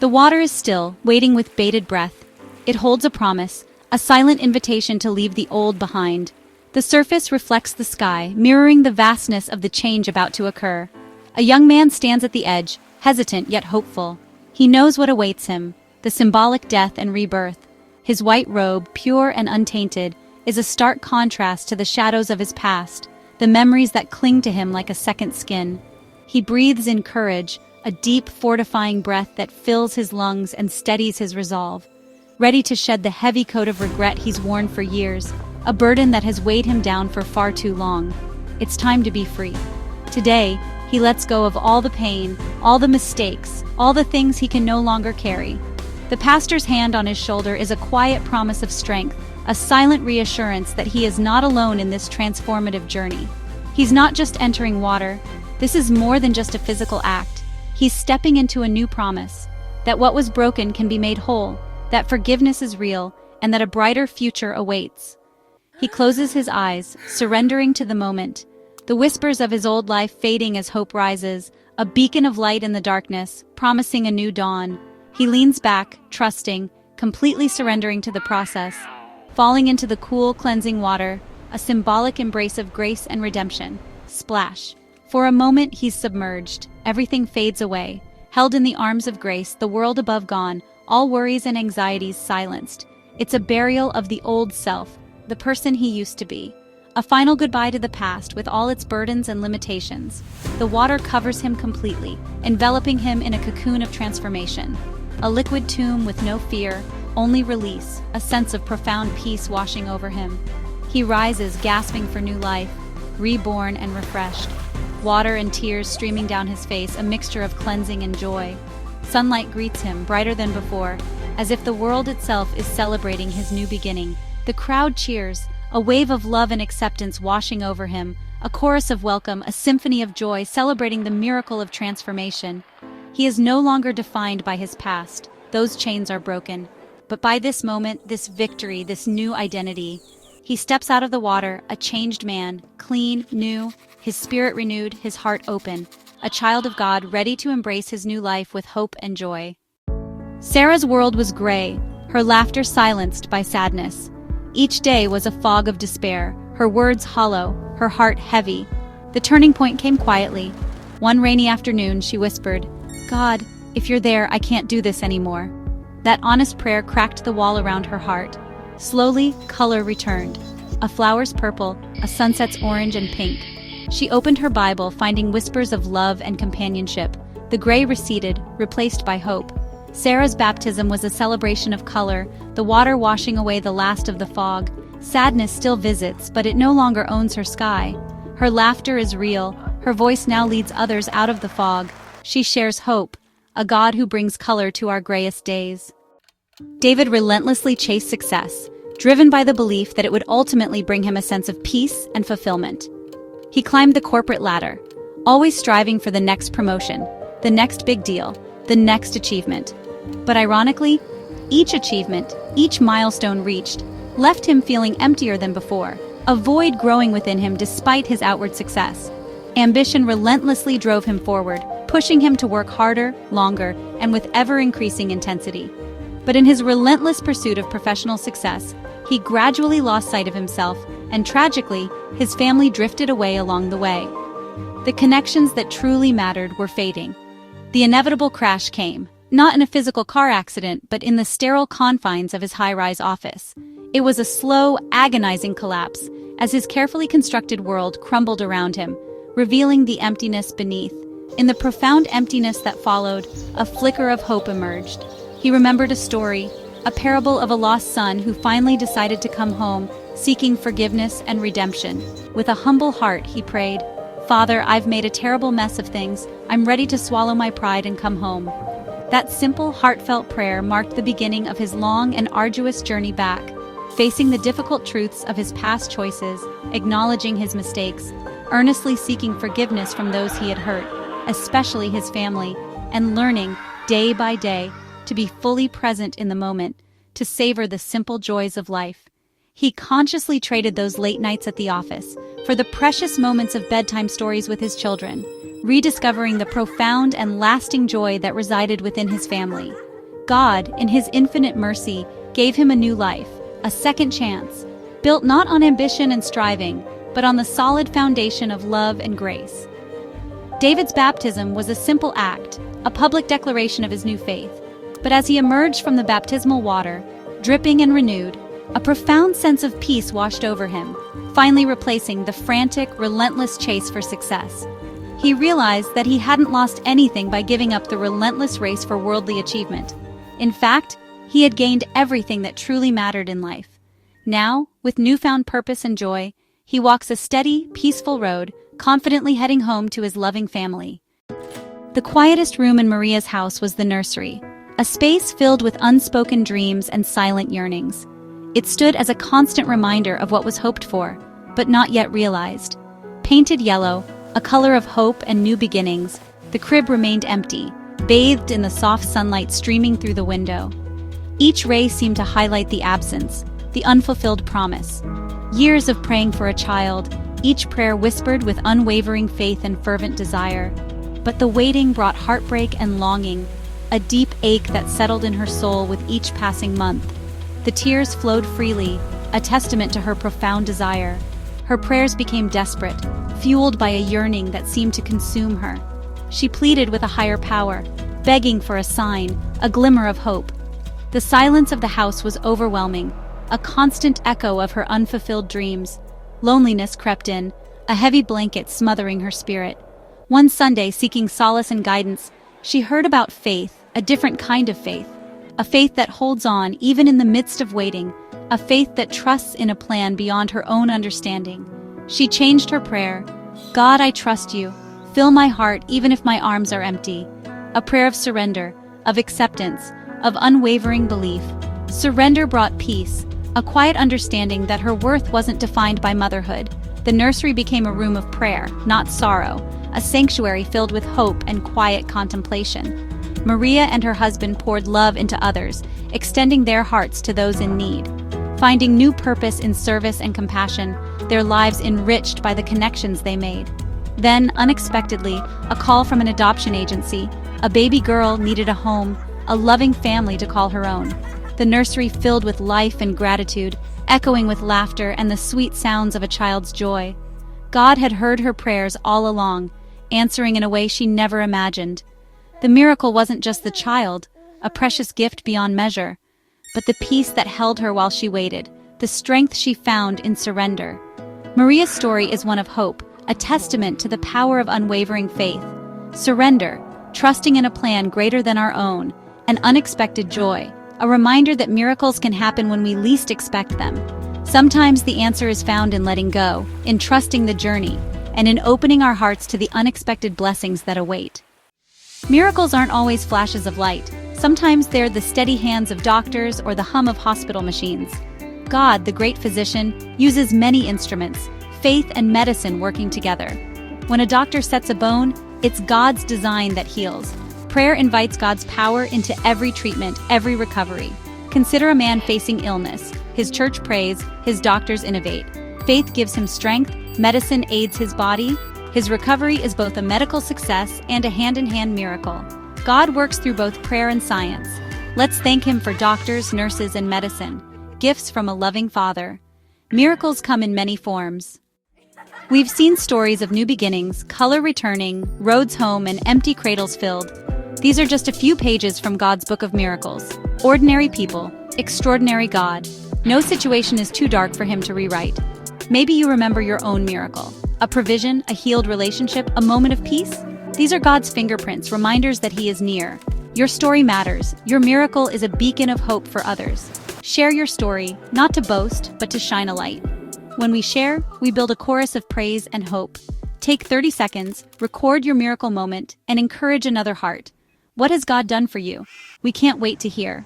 The water is still, waiting with bated breath. It holds a promise, a silent invitation to leave the old behind. The surface reflects the sky, mirroring the vastness of the change about to occur. A young man stands at the edge, hesitant yet hopeful. He knows what awaits him, the symbolic death and rebirth. His white robe, pure and untainted, is a stark contrast to the shadows of his past, the memories that cling to him like a second skin. He breathes in courage, a deep, fortifying breath that fills his lungs and steadies his resolve. Ready to shed the heavy coat of regret he's worn for years, a burden that has weighed him down for far too long. It's time to be free. Today, he lets go of all the pain, all the mistakes, all the things he can no longer carry. The pastor's hand on his shoulder is a quiet promise of strength, a silent reassurance that he is not alone in this transformative journey. He's not just entering water. This is more than just a physical act. He's stepping into a new promise, that what was broken can be made whole, that forgiveness is real, and that a brighter future awaits. He closes his eyes, surrendering to the moment, the whispers of his old life fading as hope rises, a beacon of light in the darkness, promising a new dawn. He leans back, trusting, completely surrendering to the process, falling into the cool, cleansing water, a symbolic embrace of grace and redemption. Splash. For a moment, he's submerged. Everything fades away. Held in the arms of grace, the world above gone, all worries and anxieties silenced. It's a burial of the old self, the person he used to be. A final goodbye to the past with all its burdens and limitations. The water covers him completely, enveloping him in a cocoon of transformation. A liquid tomb with no fear, only release, a sense of profound peace washing over him. He rises, gasping for new life, reborn and refreshed. Water and tears streaming down his face, a mixture of cleansing and joy. Sunlight greets him, brighter than before, as if the world itself is celebrating his new beginning. The crowd cheers, a wave of love and acceptance washing over him, a chorus of welcome, a symphony of joy celebrating the miracle of transformation. He is no longer defined by his past. Those chains are broken. But by this moment, this victory, this new identity, he steps out of the water, a changed man, clean, new, his spirit renewed, his heart open, a child of God ready to embrace his new life with hope and joy. Sarah's world was gray, her laughter silenced by sadness. Each day was a fog of despair, her words hollow, her heart heavy. The turning point came quietly. One rainy afternoon, she whispered, "God, if you're there, I can't do this anymore." That honest prayer cracked the wall around her heart. Slowly, color returned. A flower's purple, a sunset's orange and pink. She opened her Bible, finding whispers of love and companionship. The gray receded, replaced by hope. Sarah's baptism was a celebration of color, the water washing away the last of the fog. Sadness still visits, but it no longer owns her sky. Her laughter is real. Her voice now leads others out of the fog. She shares hope, a God who brings color to our grayest days. David relentlessly chased success, driven by the belief that it would ultimately bring him a sense of peace and fulfillment. He climbed the corporate ladder, always striving for the next promotion, the next big deal, the next achievement. But ironically, each achievement, each milestone reached, left him feeling emptier than before, a void growing within him despite his outward success. Ambition relentlessly drove him forward, pushing him to work harder, longer, and with ever-increasing intensity. But in his relentless pursuit of professional success, he gradually lost sight of himself, and tragically, his family drifted away along the way. The connections that truly mattered were fading. The inevitable crash came, not in a physical car accident, but in the sterile confines of his high-rise office. It was a slow, agonizing collapse, as his carefully constructed world crumbled around him, revealing the emptiness beneath. In the profound emptiness that followed, a flicker of hope emerged. He remembered a story, a parable of a lost son who finally decided to come home, seeking forgiveness and redemption. With a humble heart, he prayed, "Father, I've made a terrible mess of things. I'm ready to swallow my pride and come home." That simple, heartfelt prayer marked the beginning of his long and arduous journey back, facing the difficult truths of his past choices, acknowledging his mistakes, earnestly seeking forgiveness from those he had hurt, especially his family, and learning, day by day, to be fully present in the moment, to savor the simple joys of life. He consciously traded those late nights at the office for the precious moments of bedtime stories with his children, rediscovering the profound and lasting joy that resided within his family. God, in his infinite mercy, gave him a new life, a second chance, built not on ambition and striving, but on the solid foundation of love and grace. David's baptism was a simple act, a public declaration of his new faith. But as he emerged from the baptismal water, dripping and renewed, a profound sense of peace washed over him, finally replacing the frantic, relentless chase for success. He realized that he hadn't lost anything by giving up the relentless race for worldly achievement. In fact, he had gained everything that truly mattered in life. Now, with newfound purpose and joy, he walks a steady, peaceful road, confidently heading home to his loving family. The quietest room in Maria's house was the nursery, a space filled with unspoken dreams and silent yearnings. It stood as a constant reminder of what was hoped for, but not yet realized. Painted yellow, a color of hope and new beginnings, the crib remained empty, bathed in the soft sunlight streaming through the window. Each ray seemed to highlight the absence, the unfulfilled promise. Years of praying for a child, each prayer whispered with unwavering faith and fervent desire. But the waiting brought heartbreak and longing, a deep ache that settled in her soul with each passing month. The tears flowed freely, a testament to her profound desire. Her prayers became desperate, fueled by a yearning that seemed to consume her. She pleaded with a higher power, begging for a sign, a glimmer of hope. The silence of the house was overwhelming, a constant echo of her unfulfilled dreams. Loneliness crept in, a heavy blanket smothering her spirit. One Sunday, seeking solace and guidance, she heard about faith, a different kind of faith. A faith that holds on even in the midst of waiting, a faith that trusts in a plan beyond her own understanding. She changed her prayer. God, I trust you. Fill my heart even if my arms are empty. A prayer of surrender, of acceptance, of unwavering belief. Surrender brought peace, a quiet understanding that her worth wasn't defined by motherhood. The nursery became a room of prayer, not sorrow, a sanctuary filled with hope and quiet contemplation. Maria and her husband poured love into others, extending their hearts to those in need. Finding new purpose in service and compassion, their lives enriched by the connections they made. Then, unexpectedly, a call from an adoption agency. A baby girl needed a home, a loving family to call her own. The nursery filled with life and gratitude, echoing with laughter and the sweet sounds of a child's joy. God had heard her prayers all along, answering in a way she never imagined. The miracle wasn't just the child, a precious gift beyond measure, but the peace that held her while she waited, the strength she found in surrender. Maria's story is one of hope, a testament to the power of unwavering faith. Surrender, trusting in a plan greater than our own, an unexpected joy, a reminder that miracles can happen when we least expect them. Sometimes the answer is found in letting go, in trusting the journey, and in opening our hearts to the unexpected blessings that await. Miracles aren't always flashes of light. Sometimes they're the steady hands of doctors or the hum of hospital machines. God, the great physician, uses many instruments, faith and medicine working together. When a doctor sets a bone, it's God's design that heals. Prayer invites God's power into every treatment, every recovery. Consider a man facing illness. His church prays, his doctors innovate. Faith gives him strength, medicine aids his body. His recovery is both a medical success and a hand-in-hand miracle. God works through both prayer and science. Let's thank him for doctors, nurses, and medicine, gifts from a loving Father. Miracles come in many forms. We've seen stories of new beginnings, color returning, roads home, and empty cradles filled. These are just a few pages from God's book of miracles. Ordinary people, extraordinary God. No situation is too dark for him to rewrite. Maybe you remember your own miracle. A provision, a healed relationship, a moment of peace? These are God's fingerprints, reminders that he is near. Your story matters. Your miracle is a beacon of hope for others. Share your story, not to boast, but to shine a light. When we share, we build a chorus of praise and hope. Take 30 seconds, record your miracle moment, and encourage another heart. What has God done for you? We can't wait to hear.